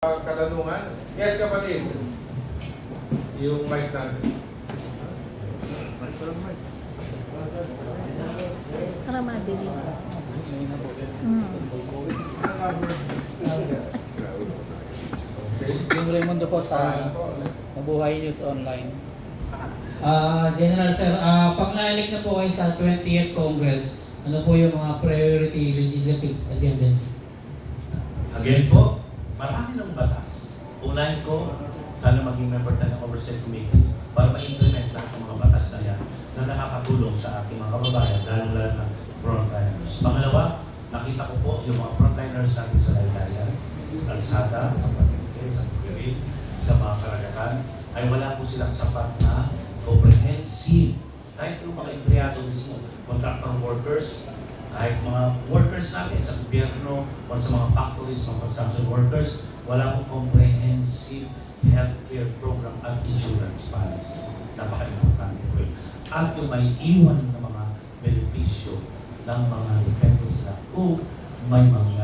Katanungan? Yes, kapatid. Yung mic natin. Para madilim. Yung Raimundo po sa Mabuhay News Online. General Sir, pag na-elect na po kayo sa 20th Congress, ano po yung mga priority legislative agenda niyo? Again po, marami ng batas. Unahin ko, sana maging member tayo ng Oversight Committee para ma-implement lahat ng mga batas na yan na nakakatulong sa ating mga kababayan, lalo-lalo na frontliners. Pangalawa, nakita ko po yung mga frontliners sa ating sa laylayan, sa kalsada, sa palengke, sa pikirin, sa mga karagatan, ay wala po silang sapat na comprehensive. Kahit yung mga empleyado mismo, contractor workers, kahit mga workers natin sa gobyerno o sa mga factories, mga construction workers, wala pong comprehensive healthcare program at insurance policy. Napaka-importante po yun. At yung may iwan ng mga benepisyo ng mga dependents na kung may mga